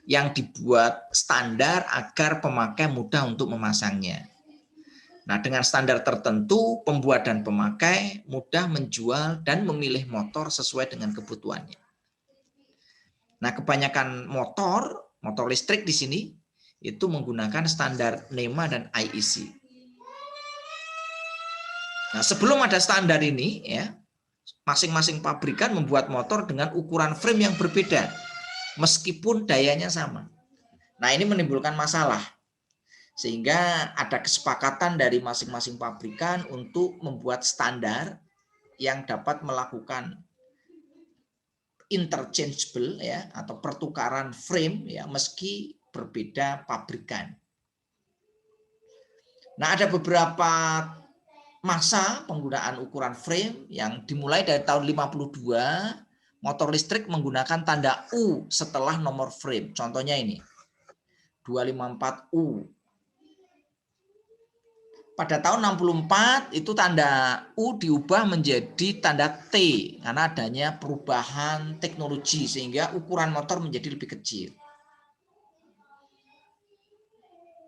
yang dibuat standar agar pemakai mudah untuk memasangnya. Nah, dengan standar tertentu, pembuat dan pemakai mudah menjual dan memilih motor sesuai dengan kebutuhannya. Nah, kebanyakan motor listrik di sini itu menggunakan standar NEMA dan IEC. Nah, sebelum ada standar ini ya, masing-masing pabrikan membuat motor dengan ukuran frame yang berbeda meskipun dayanya sama. Nah, ini menimbulkan masalah. Sehingga ada kesepakatan dari masing-masing pabrikan untuk membuat standar yang dapat melakukan interchangeable ya atau pertukaran frame ya meski berbeda pabrikan. Nah, ada beberapa masa penggunaan ukuran frame yang dimulai dari tahun 52, motor listrik menggunakan tanda U setelah nomor frame. Contohnya ini, 254U. Pada tahun 64 itu tanda U diubah menjadi tanda T karena adanya perubahan teknologi sehingga ukuran motor menjadi lebih kecil.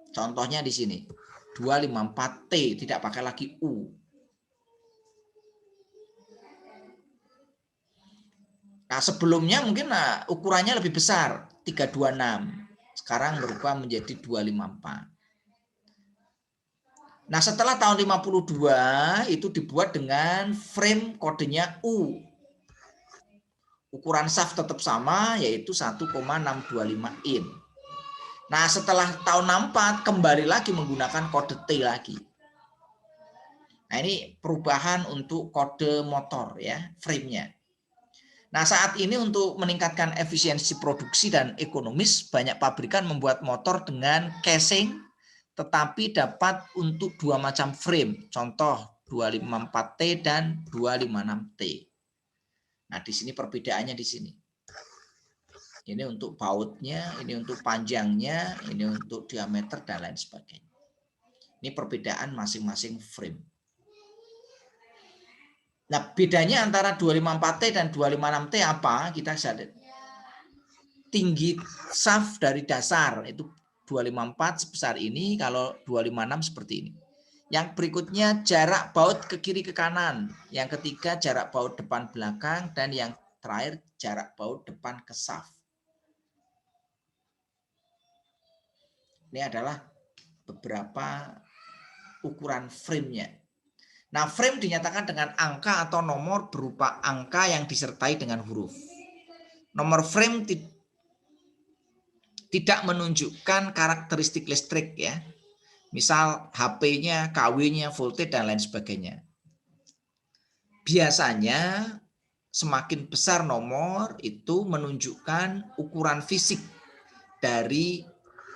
Contohnya di sini, 254T tidak pakai lagi U. Nah, sebelumnya mungkin ukurannya lebih besar, 326. Sekarang berubah menjadi 254. Nah, setelah tahun 52 itu dibuat dengan frame kodenya U. Ukuran shaft tetap sama yaitu 1,625 in. Nah, setelah tahun 64 kembali lagi menggunakan kode T lagi. Nah, ini perubahan untuk kode motor ya, frame-nya. Nah, saat ini untuk meningkatkan efisiensi produksi dan ekonomis, banyak pabrikan membuat motor dengan casing tetapi dapat untuk dua macam frame, contoh 254T dan 256T. Nah, di sini perbedaannya di sini. Ini untuk bautnya, ini untuk panjangnya, ini untuk diameter dan lain sebagainya. Ini perbedaan masing-masing frame. Nah, bedanya antara 254T dan 256T apa? Kita bisa lihat. Tinggi shaft dari dasar itu 254 sebesar ini, kalau 256 seperti ini. Yang berikutnya jarak baut ke kiri ke kanan. Yang ketiga jarak baut depan belakang. Dan yang terakhir jarak baut depan ke shaft. Ini adalah beberapa ukuran frame-nya. Nah, frame dinyatakan dengan angka atau nomor berupa angka yang disertai dengan huruf. Nomor frame tidak menunjukkan karakteristik listrik ya. Misal HP-nya, KW-nya, voltage dan lain sebagainya. Biasanya semakin besar nomor itu menunjukkan ukuran fisik dari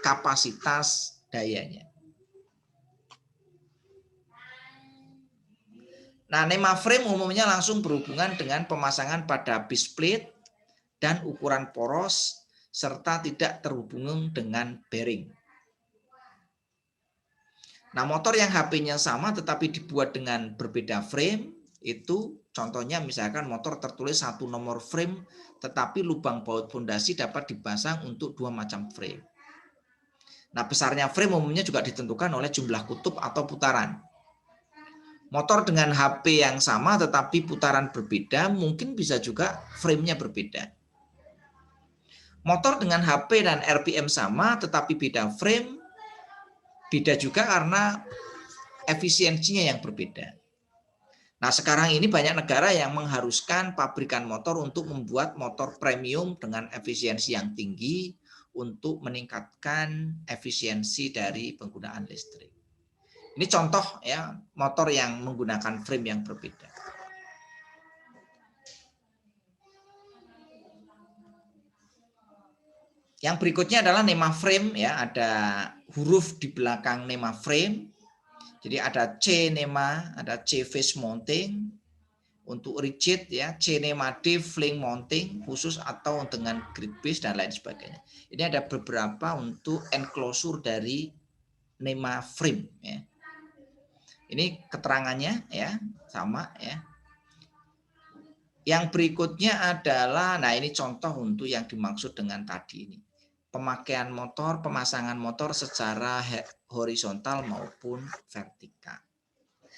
kapasitas dayanya. Nah, NEMA frame umumnya langsung berhubungan dengan pemasangan pada base plate dan ukuran poros serta tidak terhubung dengan bearing. Nah, motor yang HP-nya sama tetapi dibuat dengan berbeda frame itu contohnya misalkan motor tertulis satu nomor frame tetapi lubang baut fondasi dapat dipasang untuk dua macam frame. Nah, besarnya frame umumnya juga ditentukan oleh jumlah kutub atau putaran. Motor dengan HP yang sama tetapi putaran berbeda, mungkin bisa juga frame-nya berbeda. Motor dengan HP dan RPM sama tetapi beda frame, beda juga karena efisiensinya yang berbeda. Nah, sekarang ini banyak negara yang mengharuskan pabrikan motor untuk membuat motor premium dengan efisiensi yang tinggi untuk meningkatkan efisiensi dari penggunaan listrik. Ini contoh ya, motor yang menggunakan frame yang berbeda. Yang berikutnya adalah NEMA frame ya, ada huruf di belakang NEMA frame. Jadi ada C NEMA, ada C face mounting untuk rigid ya, C NEMA D flank mounting khusus atau dengan grid base dan lain sebagainya. Ini ada beberapa untuk enclosure dari NEMA frame ya. Ini keterangannya ya, sama ya. Yang berikutnya adalah, nah ini contoh untuk yang dimaksud dengan tadi ini. Pemakaian motor, pemasangan motor secara horizontal maupun vertikal.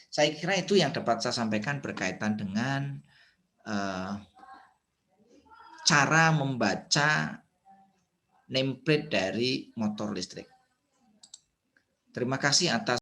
Saya kira itu yang dapat saya sampaikan berkaitan dengan cara membaca nameplate dari motor listrik. Terima kasih atas